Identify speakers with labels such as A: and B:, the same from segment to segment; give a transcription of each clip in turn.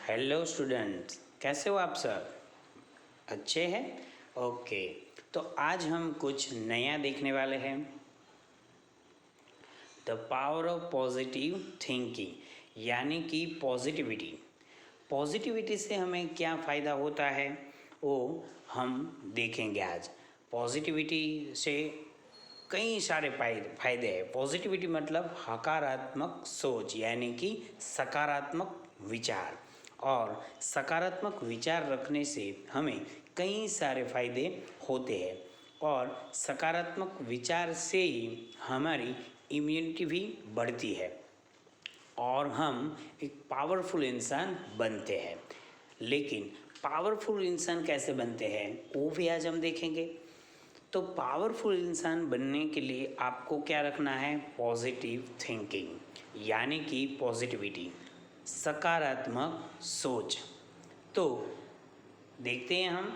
A: Hello students, कैसे हो आप सब? अच्छे हैं? ओके। तो आज हम कुछ नया देखने वाले हैं। The power of positive thinking, यानी कि पॉजिटिविटी। पॉजिटिविटी से हमें क्या फ़ायदा होता है वो हम देखेंगे आज। पॉजिटिविटी से कई सारे फायदे हैं। पॉजिटिविटी मतलब सकारात्मक सोच, यानी कि सकारात्मक विचार। और सकारात्मक विचार रखने से हमें कई सारे फायदे होते हैं। और सकारात्मक विचार से ही हमारी इम्यूनिटी भी बढ़ती है और हम एक पावरफुल इंसान बनते हैं। लेकिन पावरफुल इंसान कैसे बनते हैं वो भी आज हम देखेंगे। तो पावरफुल इंसान बनने के लिए आपको क्या रखना है? पॉजिटिव थिंकिंग, यानी कि पॉजिटिविटी, सकारात्मक सोच। तो देखते हैं हम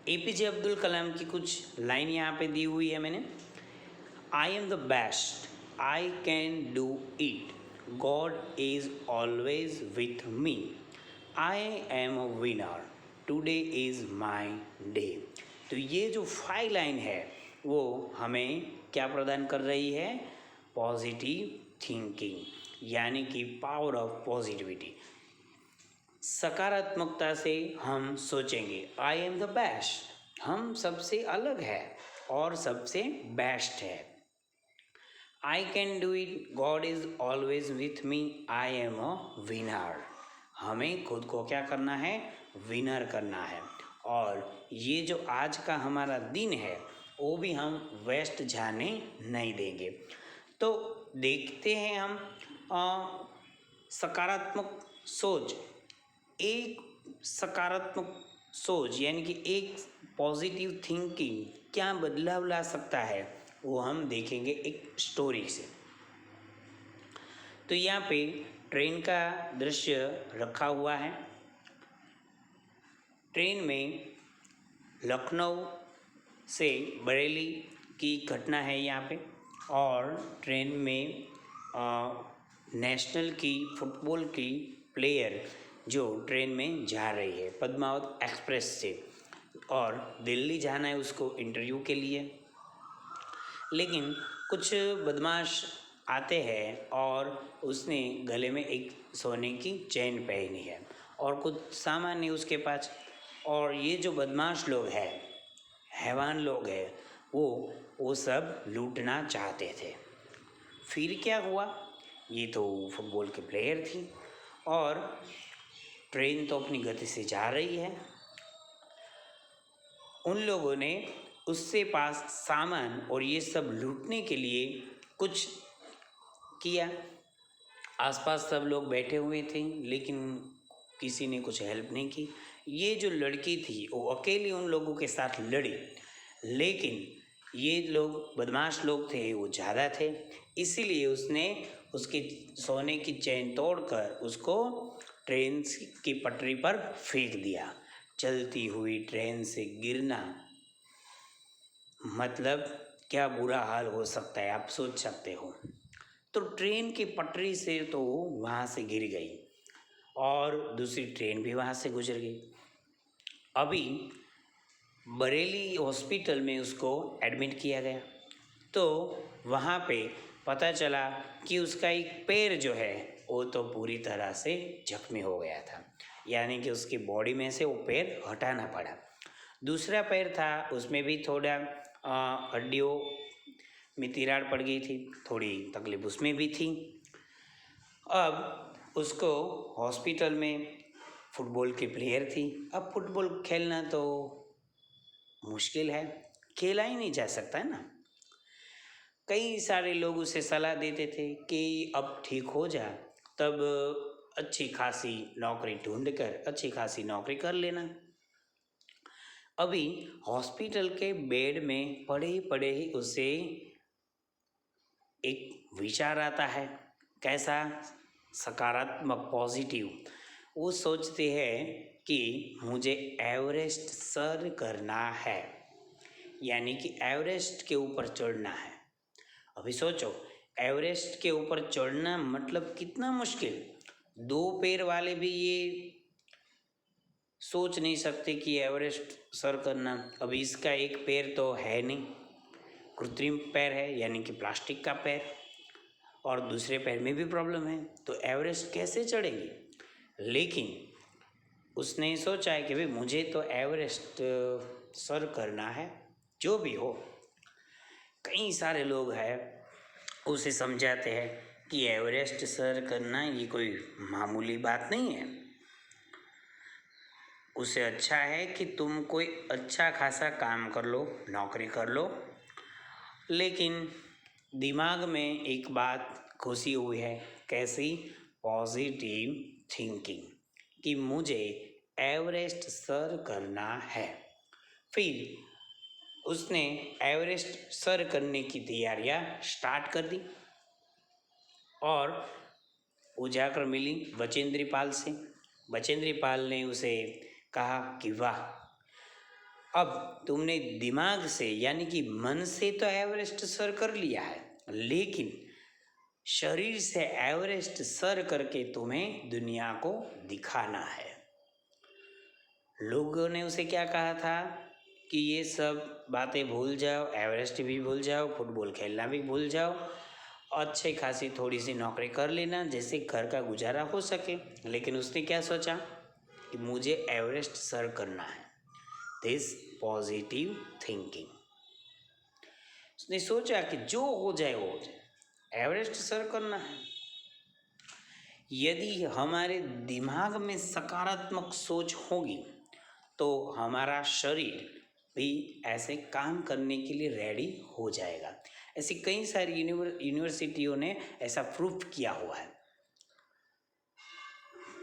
A: एपीजे अब्दुल कलाम की कुछ लाइन यहाँ पे दी हुई है मैंने। I am the best, I can do it, God is always with me, I am a winner, today is my day. तो ये जो 5 लाइन है वो हमें क्या प्रदान कर रही है? पॉजिटिव थिंकिंग, यानी कि पावर ऑफ पॉजिटिविटी। सकारात्मकता से हम सोचेंगे आई एम द बेस्ट, हम सबसे अलग है और सबसे बेस्ट है। I can do it, God is always with me, I am a winner. हमें खुद को क्या करना है? विनर करना है। और ये जो आज का हमारा दिन है वो भी हम वेस्ट जाने नहीं देंगे। तो देखते हैं हम सकारात्मक सोच। एक सकारात्मक सोच यानी कि एक पॉजिटिव थिंकिंग क्या बदलाव ला सकता है वो हम देखेंगे एक स्टोरी से। तो यहाँ पे ट्रेन का दृश्य रखा हुआ है। ट्रेन में लखनऊ से बरेली की घटना है यहाँ पे। और ट्रेन में नेशनल की फुटबॉल की प्लेयर जो ट्रेन में जा रही है पद्मावत एक्सप्रेस से, और दिल्ली जाना है उसको इंटरव्यू के लिए। लेकिन कुछ बदमाश आते हैं और उसने गले में एक सोने की चेन पहनी है और कुछ सामान नहीं उसके पास। और ये जो बदमाश लोग हैं, हैवान लोग हैं, वो सब लूटना चाहते थे। फिर क्या हुआ? ये तो फुटबॉल के प्लेयर थी और ट्रेन तो अपनी गति से जा रही है। उन लोगों ने उससे पास सामान और ये सब लूटने के लिए कुछ किया। आसपास सब लोग बैठे हुए थे लेकिन किसी ने कुछ हेल्प नहीं की। ये जो लड़की थी वो अकेली उन लोगों के साथ लड़ी, लेकिन ये लोग बदमाश लोग थे, वो ज़्यादा थे, इसीलिए उसने उसकी सोने की चेन तोड़कर उसको ट्रेन की पटरी पर फेंक दिया। चलती हुई ट्रेन से गिरना मतलब क्या बुरा हाल हो सकता है, आप सोच सकते हो। तो ट्रेन की पटरी से तो वहाँ से गिर गई और दूसरी ट्रेन भी वहाँ से गुजर गई। अभी बरेली हॉस्पिटल में उसको एडमिट किया गया तो वहाँ पे पता चला कि उसका एक पैर जो है वो तो पूरी तरह से जख्मी हो गया था, यानी कि उसकी बॉडी में से वो पैर हटाना पड़ा। दूसरा पैर था उसमें भी थोड़ा हड्डियों में तिराड़ पड़ गई थी, थोड़ी तकलीफ उसमें भी थी। अब उसको हॉस्पिटल में, फुटबॉल की प्लेयर थी, अब फुटबॉल खेलना तो मुश्किल है, खेला ही नहीं जा सकता है ना। कई सारे लोग उसे सलाह देते थे कि अब ठीक हो जा, तब अच्छी खासी नौकरी ढूंढ कर अच्छी खासी नौकरी कर लेना। अभी हॉस्पिटल के बेड में पड़े पड़े ही उसे एक विचार आता है। कैसा? सकारात्मक, पॉजिटिव। वो सोचते हैं कि मुझे एवरेस्ट सर करना है, यानी कि एवरेस्ट के ऊपर चढ़ना है। अभी सोचो, एवरेस्ट के ऊपर चढ़ना मतलब कितना मुश्किल। दो पैर वाले भी ये सोच नहीं सकते कि एवरेस्ट सर करना। अब इसका एक पैर तो है नहीं, कृत्रिम पैर है यानी कि प्लास्टिक का पैर, और दूसरे पैर में भी प्रॉब्लम है, तो एवरेस्ट कैसे चढ़ेंगे। लेकिन उसने सोचा है कि भाई मुझे तो एवरेस्ट सर करना है, जो भी हो। कई सारे लोग हैं उसे समझाते हैं कि एवरेस्ट सर करना ये कोई मामूली बात नहीं है, उससे अच्छा है कि तुम कोई अच्छा खासा काम कर लो, नौकरी कर लो। लेकिन दिमाग में एक बात घुसी हुई है, कैसी? पॉजिटिव थिंकिंग, कि मुझे एवरेस्ट सर करना है। फिर उसने एवरेस्ट सर करने की तैयारियां स्टार्ट कर दी और वो जाकर मिली बचेंद्री पाल से। बचेंद्री पाल ने उसे कहा कि वाह, अब तुमने दिमाग से यानी कि मन से तो एवरेस्ट सर कर लिया है, लेकिन शरीर से एवरेस्ट सर करके तुम्हें दुनिया को दिखाना है। लोगों ने उसे क्या कहा था कि ये सब बातें भूल जाओ, एवरेस्ट भी भूल जाओ, फुटबॉल खेलना भी भूल जाओ, अच्छी खासी थोड़ी सी नौकरी कर लेना जैसे घर का गुजारा हो सके। लेकिन उसने क्या सोचा कि मुझे एवरेस्ट सर करना है। This positive thinking. उसने सोचा कि जो हो जाए वो हो जाए, एवरेस्ट सर करना है। यदि हमारे दिमाग में सकारात्मक सोच होगी तो हमारा शरीर भी ऐसे काम करने के लिए रेडी हो जाएगा। ऐसी कई सारी यूनिवर्सिटियों ने ऐसा प्रूफ किया हुआ है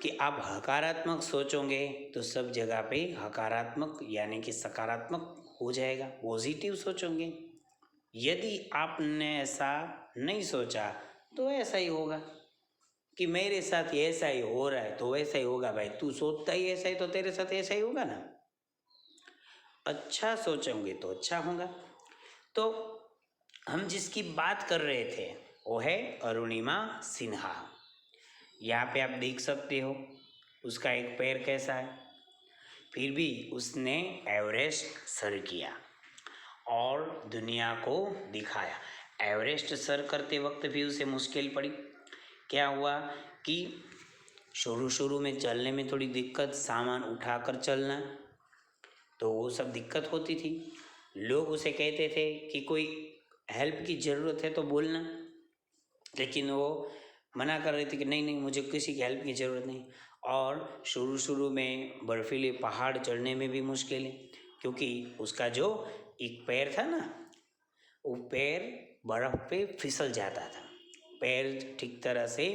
A: कि आप हकारात्मक सोचोगे तो सब जगह पे हकारात्मक यानी कि सकारात्मक हो जाएगा। पॉजिटिव सोचोगे, यदि आपने ऐसा नहीं सोचा तो ऐसा ही होगा कि मेरे साथ ऐसा ही हो रहा है तो वैसा ही होगा। भाई तू सोचता ही ऐसा ही तो तेरे साथ ऐसा ही होगा ना। अच्छा सोचोगे तो अच्छा होगा। तो हम जिसकी बात कर रहे थे वो है अरुणिमा सिन्हा। यहाँ पे आप देख सकते हो उसका एक पैर कैसा है, फिर भी उसने एवरेस्ट सर किया और दुनिया को दिखाया। एवरेस्ट सर करते वक्त भी उसे मुश्किल पड़ी। क्या हुआ कि शुरू में चलने में थोड़ी दिक्कत, सामान उठाकर चलना, तो वो सब दिक्कत होती थी। लोग उसे कहते थे कि कोई हेल्प की ज़रूरत है तो बोलना, लेकिन वो मना कर रहे थे कि नहीं नहीं मुझे किसी की हेल्प की ज़रूरत नहीं। और शुरू में बर्फीले पहाड़ चढ़ने में भी मुश्किल है, क्योंकि उसका जो एक पैर था ना, वो पैर बर्फ़ पे फिसल जाता था, पैर ठीक तरह से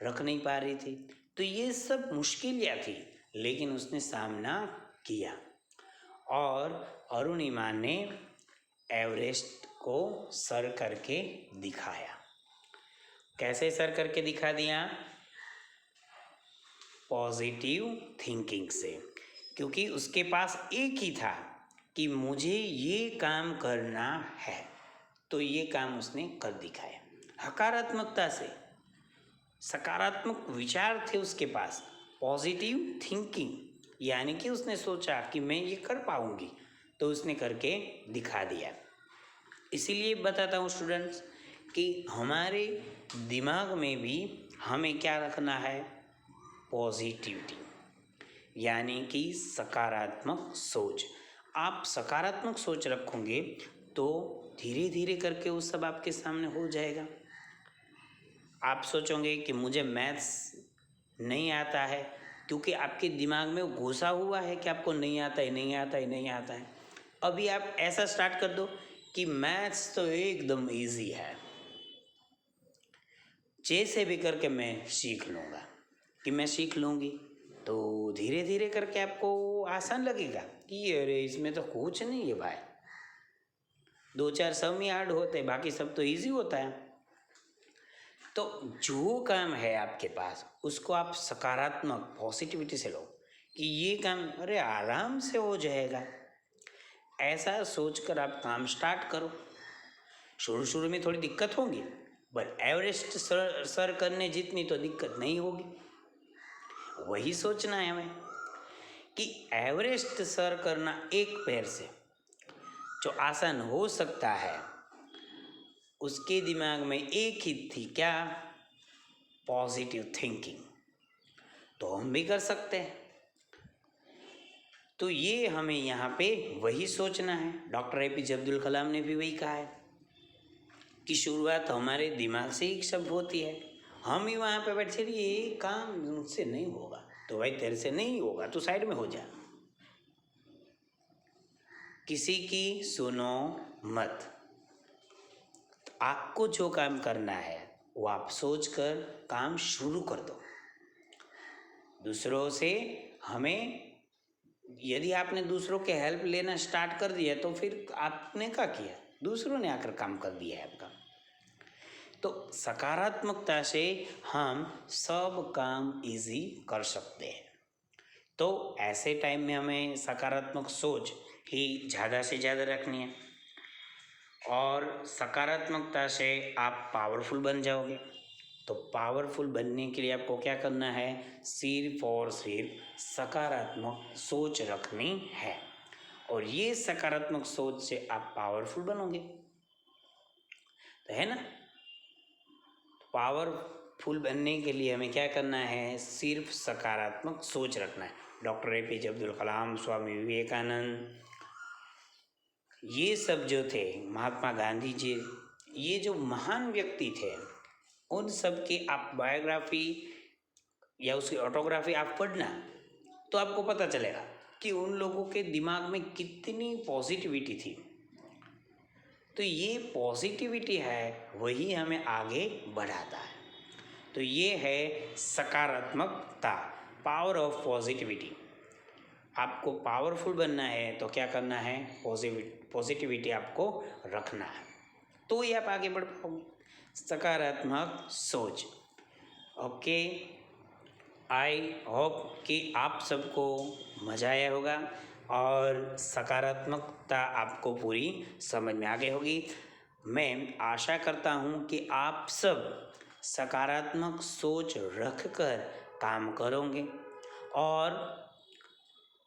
A: रख नहीं पा रही थी। तो ये सब मुश्किलें थी, लेकिन उसने सामना किया और अरुणिमा ने एवरेस्ट को सर करके दिखाया। कैसे सर करके दिखा दिया? पॉजिटिव थिंकिंग से, क्योंकि उसके पास एक ही था कि मुझे ये काम करना है, तो ये काम उसने कर दिखाया। हकारात्मकता से, सकारात्मक विचार थे उसके पास, पॉजिटिव थिंकिंग, यानी कि उसने सोचा कि मैं ये कर पाऊंगी, तो उसने करके दिखा दिया। इसीलिए बताता हूँ स्टूडेंट्स कि हमारे दिमाग में भी हमें क्या रखना है? पॉजिटिविटी, यानी कि सकारात्मक सोच। आप सकारात्मक सोच रखोगे तो धीरे धीरे करके वो सब आपके सामने हो जाएगा। आप सोचोगे कि मुझे मैथ्स नहीं आता है, क्योंकि आपके दिमाग में वो घुसा हुआ है कि आपको नहीं आता है, नहीं आता है, नहीं आता है। अभी आप ऐसा स्टार्ट कर दो कि मैथ्स तो एकदम इजी है, जैसे भी करके मैं सीख लूँगा, कि मैं सीख लूँगी, तो धीरे धीरे करके आपको आसान लगेगा कि अरे इसमें तो कुछ नहीं है भाई, 2-4 सम ही हार्ड होते हैं, बाकी सब तो इजी होता है। तो जो काम है आपके पास उसको आप सकारात्मक पॉजिटिविटी से लो कि ये काम अरे आराम से हो जाएगा। ऐसा सोचकर आप काम स्टार्ट करो। शुरू में थोड़ी दिक्कत होगी, बट एवरेस्ट सर करने जितनी तो दिक्कत नहीं होगी। वही सोचना है हमें कि एवरेस्ट सर करना एक पैर से जो आसान हो सकता है, उसके दिमाग में एक ही थी क्या? Positive thinking. तो हम भी कर सकते हैं। तो ये हमें यहाँ पे वही सोचना है। डॉक्टर APJ अब्दुल कलाम ने भी वही कहा है कि शुरुआत हमारे दिमाग से ही सब होती है। हम ही वहाँ पे बैठे रहिए, ये काम मुझसे नहीं होगा, तो भाई तेरे से नहीं होगा, तो साइड में हो जा, किसी की सुनो मत। आपको जो काम करना है वो आप सोच कर काम शुरू कर दो। दूसरों से हमें, यदि आपने दूसरों के हेल्प लेना स्टार्ट कर दिया तो फिर आपने क्या किया? दूसरों ने आकर काम कर दिया है आपका। तो सकारात्मकता से हम सब काम इजी कर सकते हैं। तो ऐसे टाइम में हमें सकारात्मक सोच ही ज़्यादा से ज़्यादा रखनी है, और सकारात्मकता से आप पावरफुल बन जाओगे। तो पावरफुल बनने के लिए आपको क्या करना है? सिर्फ और सिर्फ सकारात्मक सोच रखनी है, और ये सकारात्मक सोच से आप पावरफुल बनोगे, तो है ना। पावरफुल बनने के लिए हमें क्या करना है? सिर्फ सकारात्मक सोच रखना है। डॉक्टर APJ अब्दुल कलाम, स्वामी विवेकानंद, ये सब जो थे, महात्मा गांधी जी, ये जो महान व्यक्ति थे, उन सब की आप बायोग्राफी या उसकी ऑटोग्राफी आप पढ़ना, तो आपको पता चलेगा कि उन लोगों के दिमाग में कितनी पॉजिटिविटी थी। तो ये पॉजिटिविटी है, वही हमें आगे बढ़ाता है। तो ये है सकारात्मकता, पावर ऑफ पॉजिटिविटी। आपको पावरफुल बनना है तो क्या करना है? पॉजिटिविटी आपको रखना है, तो ही आप आगे बढ़ पाओगे। सकारात्मक सोच। ओके, आई होप कि आप सबको मज़ा आया होगा और सकारात्मकता आपको पूरी समझ में आ गई होगी। मैं आशा करता हूँ कि आप सब सकारात्मक सोच रखकर काम करोगे, और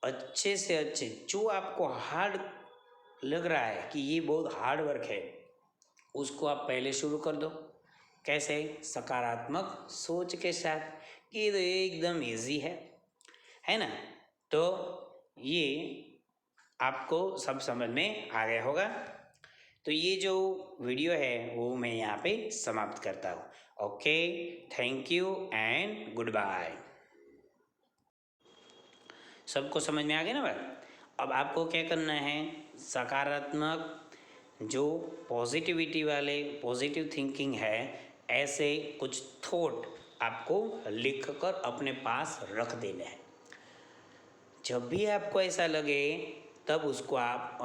A: अच्छे से अच्छे, जो आपको हार्ड लग रहा है कि ये बहुत हार्ड वर्क है, उसको आप पहले शुरू कर दो। कैसे? सकारात्मक सोच के साथ कि ये तो एकदम इजी है ना। तो ये आपको सब समझ में आ गया होगा। तो ये जो वीडियो है वो मैं यहाँ पे समाप्त करता हूँ। Okay, thank you and goodbye. सबको समझ में आ गया ना भाई? अब आपको क्या करना है? सकारात्मक जो पॉजिटिविटी वाले, पॉजिटिव थिंकिंग है, ऐसे कुछ थॉट आपको लिख कर अपने पास रख देने हैं। जब भी आपको ऐसा लगे तब उसको आप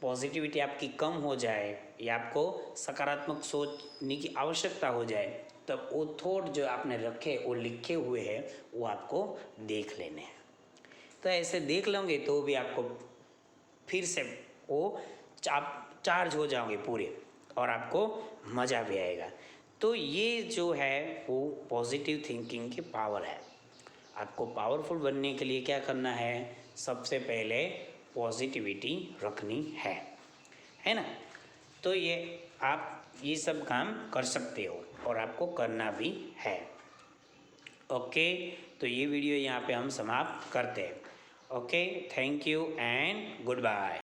A: पॉजिटिविटी आपकी कम हो जाए या आपको सकारात्मक सोचने की आवश्यकता हो जाए, तब वो थॉट जो आपने रखे, वो लिखे हुए हैं, वो आपको देख लेने हैं। तो ऐसे देख लोगे तो भी आपको फिर से वो आप चार्ज हो जाओगे पूरे, और आपको मज़ा भी आएगा। तो ये जो है वो पॉजिटिव थिंकिंग की पावर है। आपको पावरफुल बनने के लिए क्या करना है? सबसे पहले पॉजिटिविटी रखनी है ना। तो ये आप ये सब काम कर सकते हो, और आपको करना भी है। ओके, तो ये वीडियो यहाँ पे हम समाप्त करते हैं। Okay, thank you and good bye.